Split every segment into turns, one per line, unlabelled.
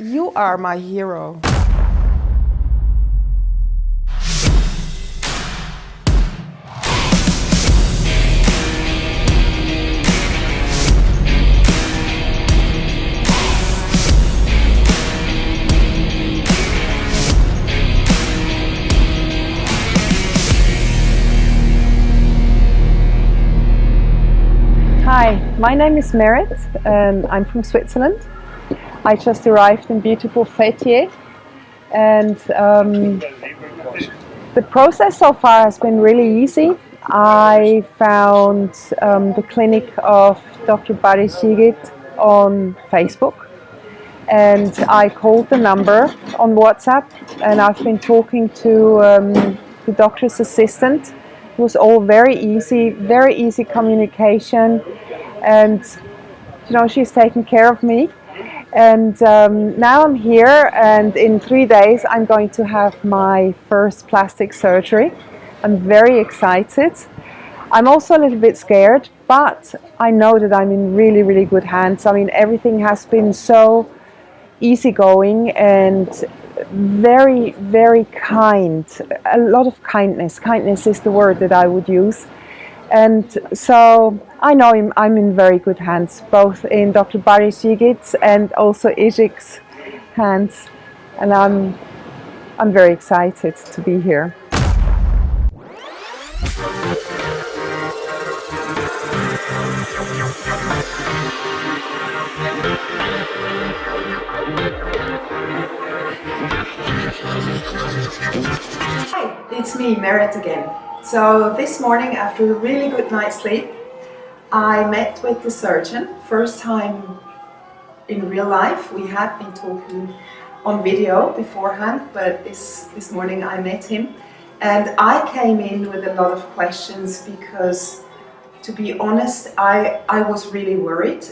You are my hero.
Hi, my name is Meret and I'm from Switzerland. I just arrived in beautiful Fethiye, and the process so far has been really easy. I found the clinic of Dr. Baris Yigit on Facebook, and I called the number on WhatsApp, and I've been talking to the doctor's assistant. It was all very easy communication, and she's taking care of me. And now I'm here, and in 3 days I'm going to have my first plastic surgery. I'm very excited. I'm also a little bit scared, but I know that I'm in really good hands. I mean, everything has been so easygoing and very kind. A lot of kindness. Kindness is the word that I would use. And so I know I'm in very good hands, both in Dr. Baris Yigit's and also Ishik's hands. And I'm very excited to be here.
Hi, it's me, Meret again. So this morning, after a really good night's sleep, I met with the surgeon. First time in real life. We had been talking on video beforehand, but this morning I met him. And I came in with a lot of questions because, to be honest, I was really worried.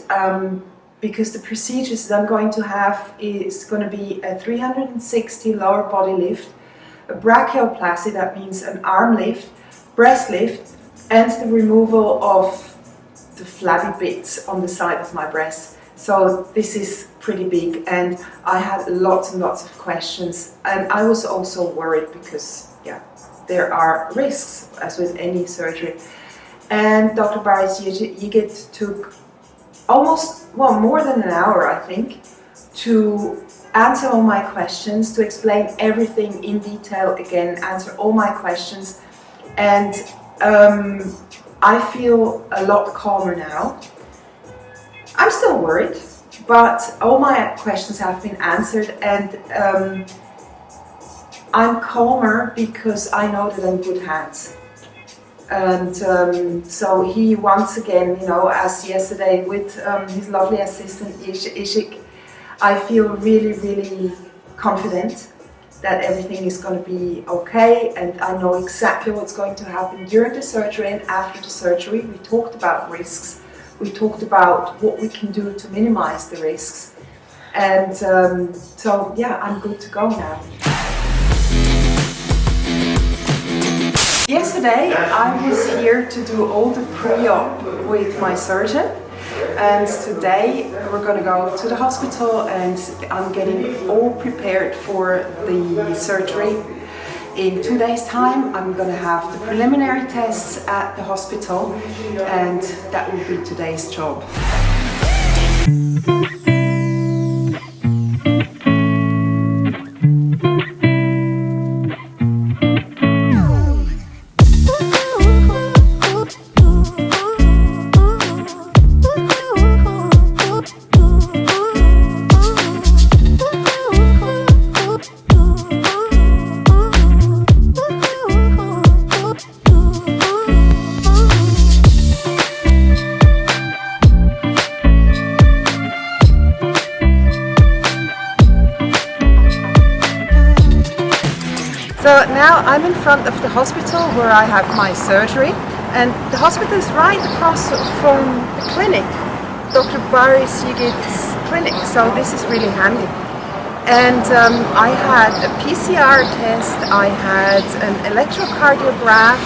Because the procedures that I'm going to have is going to be a 360 lower body lift, a brachioplasty, that means an arm lift, breast lift, and the removal of the flabby bits on the side of my breast. So this is pretty big, and I had lots and lots of questions, and I was also worried because there are risks as with any surgery. And Dr. Baris Yigit took more than an hour, I think, to answer all my questions, to explain everything in detail again, answer all my questions. And I feel a lot calmer now. I'm still worried, but all my questions have been answered, and I'm calmer because I know that I'm in good hands. And so he once again, as yesterday with his lovely assistant Ishik, I feel really confident that everything is going to be okay, and I know exactly what's going to happen during the surgery and after the surgery. We talked about risks, we talked about what we can do to minimize the risks, and so I'm good to go now. Yesterday I was here to do all the pre-op with my surgeon, and today we're going to go to the hospital and I'm getting all prepared for the surgery. In 2 days' time I'm going to have the preliminary tests at the hospital, and that will be today's job. So now I'm in front of the hospital where I have my surgery, and the hospital is right across from the clinic, Dr. Baris Yigit's clinic, so this is really handy. And I had a PCR test, I had an electrocardiograph,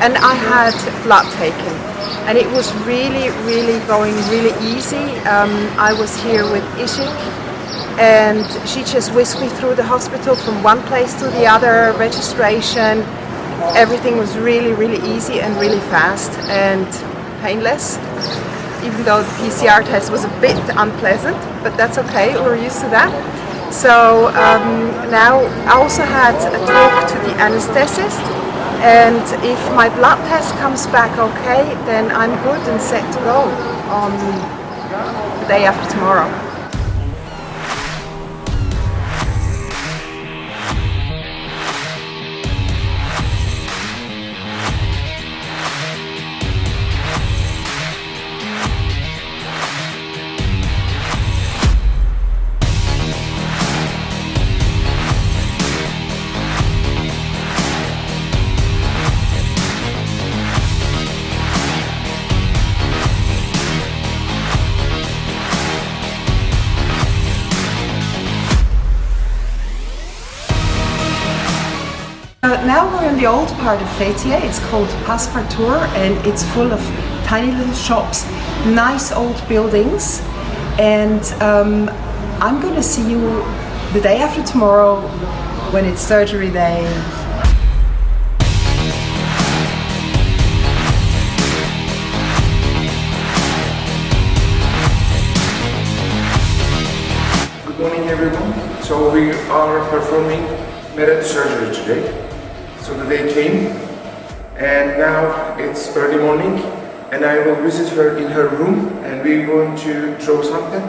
and I had blood taken. And it was really going really easy. I was here with Ishik
and she just whisked me through the hospital from one place to the other, registration. Everything was really, really easy and really fast and painless, even though the PCR test was a bit unpleasant, but that's okay, we're used to that. So now I also had a talk to the anesthetist, and if my blood test comes back okay, then I'm good and set to go on the day after tomorrow.
Now we're in the old part of Fethiye. It's called Passepartout, and it's full of tiny little shops, nice old buildings, and I'm going to see you the day after tomorrow when it's surgery day.
Good morning everyone. So we are performing Meret surgery today. So the day came, and now it's early morning, and I will visit her in her room, and we're going to draw something,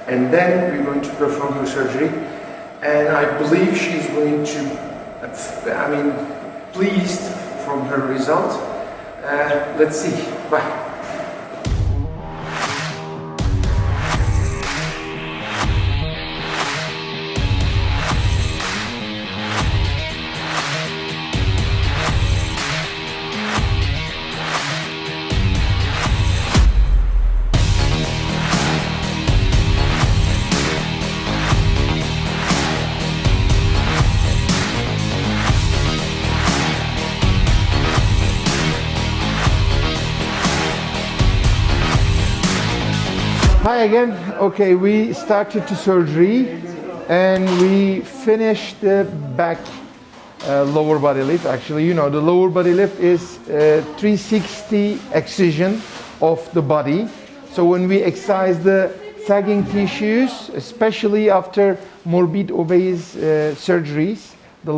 and then we're going to perform her surgery. And I believe she's going to, pleased from her result. Let's see. Bye. Hi again. Okay, we started the surgery and we finished the back lower body lift. Actually, you know, the lower body lift is 360 excision of the body. So when we exercise the sagging tissues, especially after morbid obese surgeries, the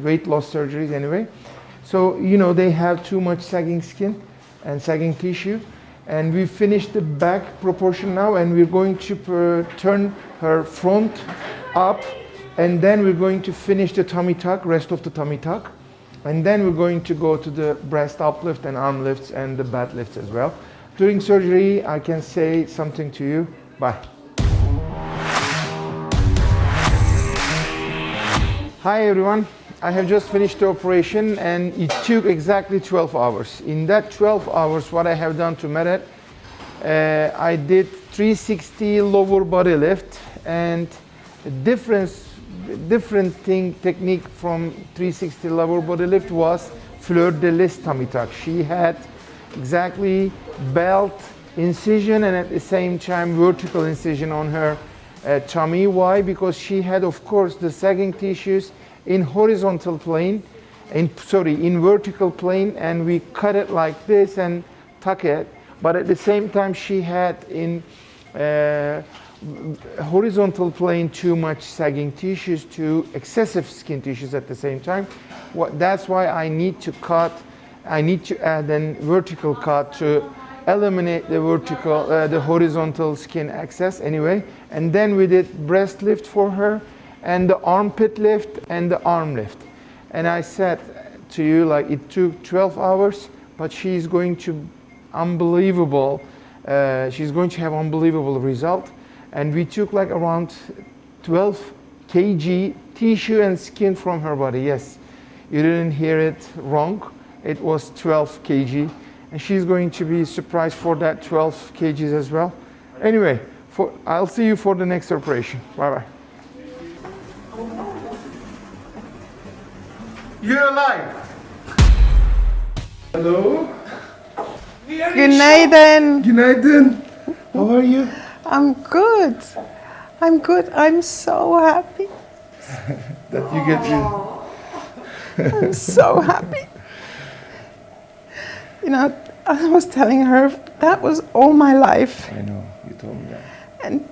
weight loss surgeries anyway. So, you know, they have too much sagging skin and sagging tissue. And we finished the back proportion now, and we're going to turn her front up, and then we're going to finish the tummy tuck, rest of the tummy tuck, and then we're going to go to the breast uplift and arm lifts and the butt lifts as well. During surgery, I can say something to you. Bye. Hi everyone. I have just finished the operation, and it took exactly 12 hours. In that 12 hours, what I have done to Meret, I did 360 lower body lift, and different technique from 360 lower body lift was fleur de lis tummy tuck. She had exactly belt incision and at the same time vertical incision on her tummy. Why? Because she had, of course, the sagging tissues in horizontal plane, in vertical plane, and we cut it like this and tuck it. But at the same time, she had in horizontal plane too much sagging tissues, too excessive skin tissues at the same time. That's why I need to add a vertical cut to eliminate the horizontal skin excess anyway. And then we did breast lift for her, and the armpit lift and the arm lift. And I said to you, like, it took 12 hours, but she's going to she's going to have unbelievable result. And we took like around 12 kg tissue and skin from her body. Yes, you didn't hear it wrong. It was 12 kg. And she's going to be surprised for that 12 kgs as well. Anyway, I'll see you for the next operation. Bye-bye. You're alive. Hello.
Günaydın.
Günaydın. How are you?
I'm good. I'm good. I'm so happy.
That you get rid.
I'm so happy. You know, I was telling her that was all my life.
I know, you told me that.
And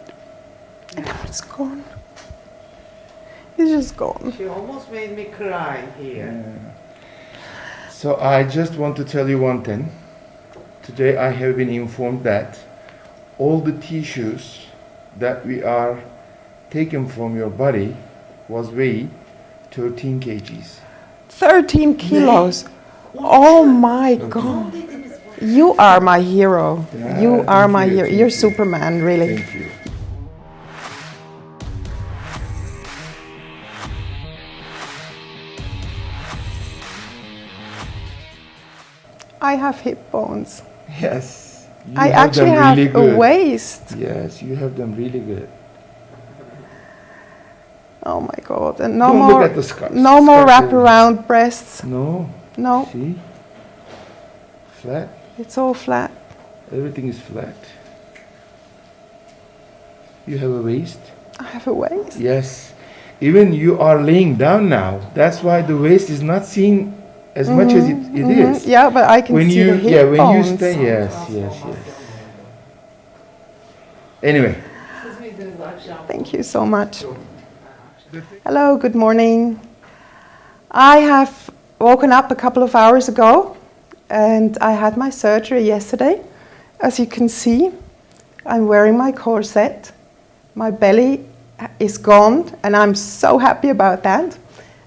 now it's gone. It's just gone.
She almost made me cry here.
Yeah. So I just want to tell you one thing. Today I have been informed that all the tissues that we are taken from your body was weighed 13 kgs.
13 kilos. Oh my God. You are my hero.
Yeah,
You are
thank
my
you,
hero.
thank
You're
you.
Superman, really.
Thank you.
I have hip bones.
Yes. You
I
have
actually
them
have
really
a
good.
waist.
Yes, you have them really good.
Oh my God. And no
Don't
more,
look at the scars.
no more
Scars
wraparound breasts.
No.
No,
See? Flat.
it's all flat.
Everything is flat. You have a waist.
I have a waist.
Yes. Even you are laying down now. That's why the waist is not seen as much as it is.
Yeah, but I can
When
see
you
the hip
when
bones.
you stay, yes. Anyway.
Thank you so much. Hello, good morning. I have woken up a couple of hours ago and I had my surgery yesterday. As you can see, I'm wearing my corset. My belly is gone and I'm so happy about that.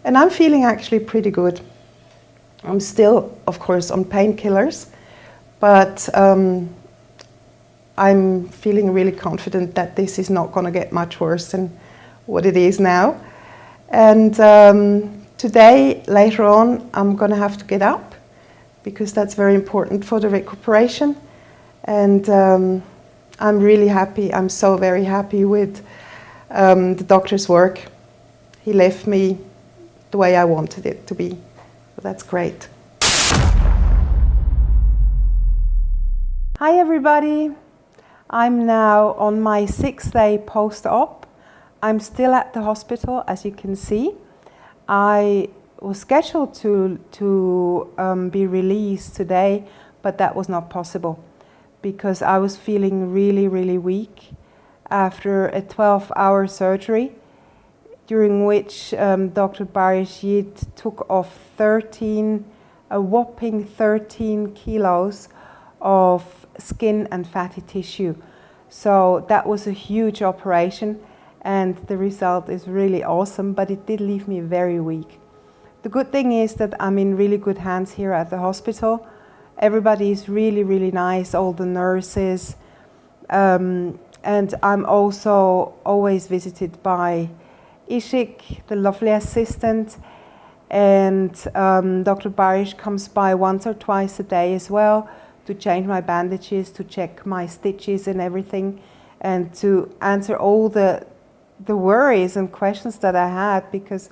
And I'm feeling actually pretty good. I'm still, of course, on painkillers, but I'm feeling really confident that this is not going to get much worse than what it is now. And today, later on, I'm going to have to get up because that's very important for the recuperation. And I'm really happy. I'm so very happy with the doctor's work. He left me the way I wanted it to be. So that's great. Hi everybody. I'm now on my 6th day post-op. I'm still at the hospital, as you can see. I was scheduled to be released today, but that was not possible because I was feeling really, really weak after a 12-hour surgery, during which Dr. Baris Yigit took off a whopping 13 kilos of skin and fatty tissue. So that was a huge operation and the result is really awesome, but it did leave me very weak. The good thing is that I'm in really good hands here at the hospital. Everybody is really, really nice, all the nurses. And I'm also always visited by Ishik, the lovely assistant, and Dr. Baris comes by once or twice a day as well to change my bandages, to check my stitches and everything, and to answer all the worries and questions that I had, because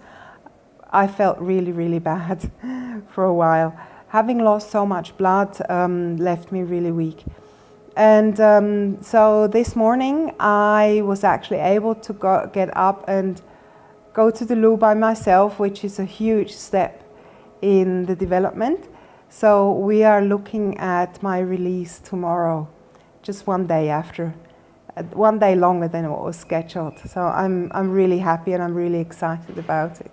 I felt really, really bad for a while. Having lost so much blood left me really weak. And so this morning I was actually able to get up and go to the loo by myself, which is a huge step in the development. So we are looking at my release tomorrow, just one day after, one day longer than what was scheduled. So I'm really happy and I'm really excited about it.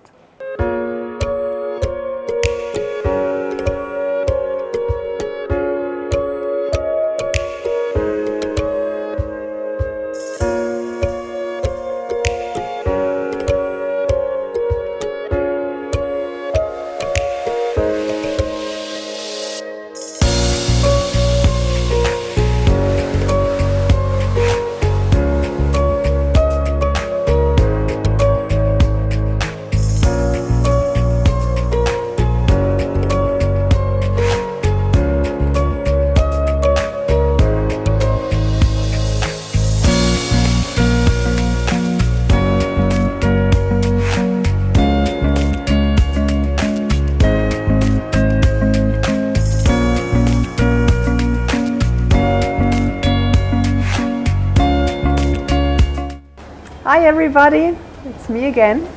Hi everybody, it's me again.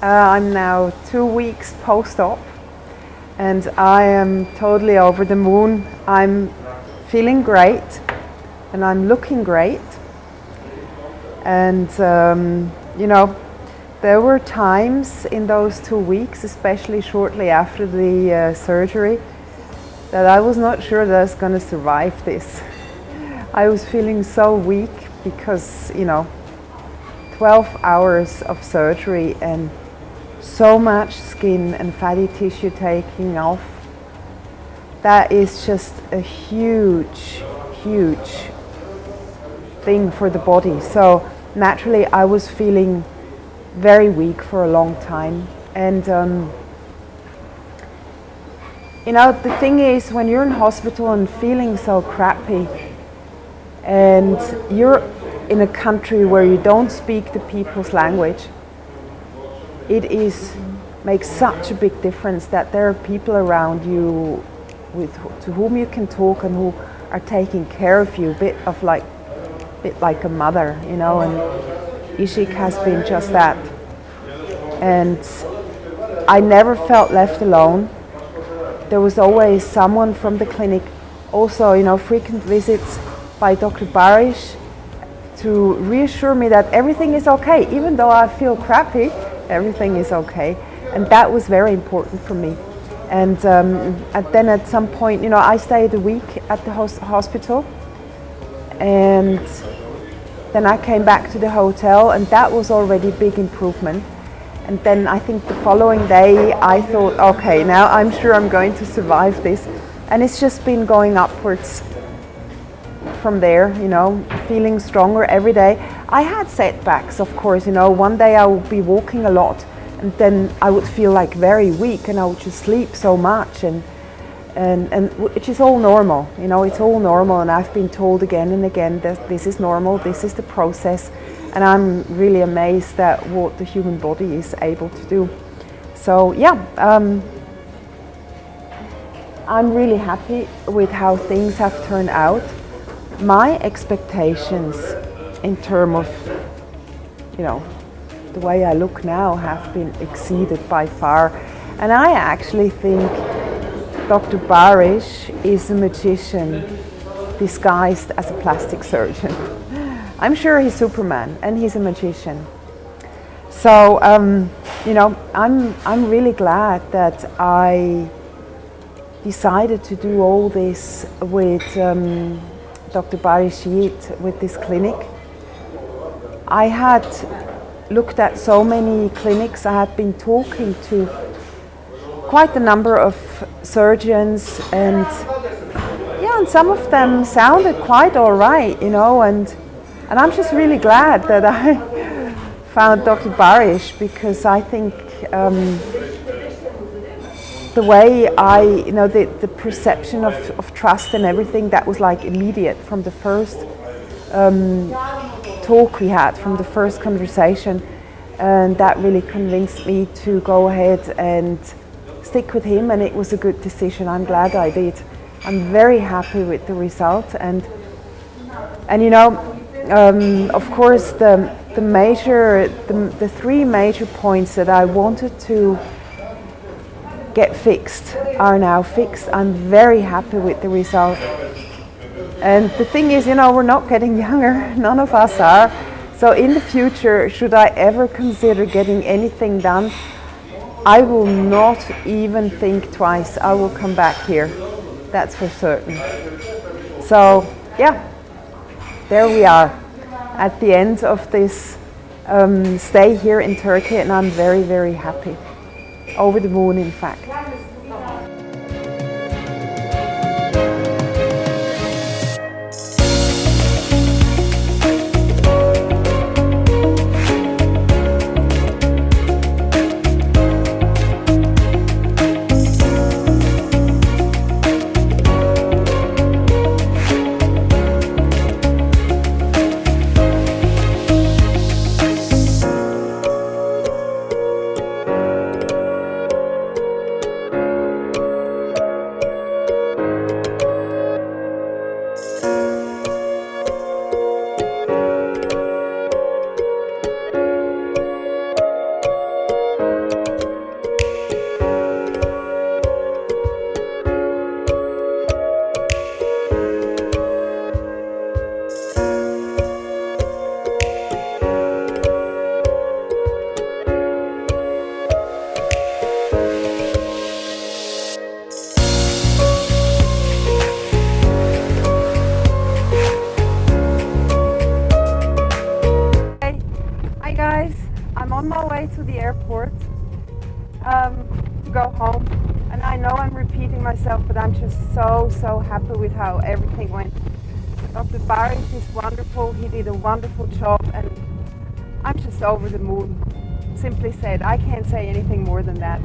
I'm now 2 weeks post-op and I am totally over the moon. I'm feeling great and I'm looking great. And you know, there were times in those 2 weeks, especially shortly after the surgery, that I was not sure that I was going to survive this. I was feeling so weak because, you know, 12 hours of surgery and so much skin and fatty tissue taking off. That is just a huge, huge thing for the body. So naturally I was feeling very weak for a long time. And you know, the thing is, when you're in hospital and feeling so crappy and you're in a country where you don't speak the people's language, it makes such a big difference that there are people around you to whom you can talk and who are taking care of you, a bit like a mother, you know. And Ishik has been just that. And I never felt left alone. There was always someone from the clinic, also, you know, frequent visits by Dr. Baris to reassure me that everything is okay. Even though I feel crappy, everything is okay. And that was very important for me. And then at some point, you know, I stayed a week at the hospital. And then I came back to the hotel, and that was already a big improvement. And then I think the following day I thought, okay, now I'm sure I'm going to survive this. And it's just been going upwards from there, you know, feeling stronger every day. I had setbacks, of course, you know. One day I would be walking a lot and then I would feel like very weak and I would just sleep so much, and which is all normal, you know, it's all normal. And I've been told again and again that this is normal, this is the process. And I'm really amazed at what the human body is able to do. So yeah, I'm really happy with how things have turned out. My expectations in terms of, you know, the way I look now have been exceeded by far. And I actually think Dr. Baris is a magician disguised as a plastic surgeon. I'm sure he's Superman and he's a magician. So, you know, I'm really glad that I decided to do all this with Dr. Baris Yigit, with this clinic. I had looked at so many clinics. I had been talking to quite a number of surgeons, and yeah, and some of them sounded quite all right, you know, and I'm just really glad that I found Dr. Baris, because I think the way you know, the perception of trust and everything, that was like immediate from the first talk we had, from the first conversation. And that really convinced me to go ahead and stick with him, and it was a good decision. I'm glad I did. I'm very happy with the result. And you know, of course, the three major points that I wanted to get fixed are now fixed. I'm very happy with the result. And the thing is, you know, we're not getting younger, none of us are. So in the future, should I ever consider getting anything done, I will not even think twice. I will come back here, that's for certain. So yeah, there we are at the end of this stay here in Turkey, and I'm very, very happy. Over the moon, in fact. on my way to the airport to go home, and I know I'm repeating myself, but I'm just so happy with how everything went. Dr. Baris is wonderful, he did a wonderful job, and I'm just over the moon. Simply said, I can't say anything more than that.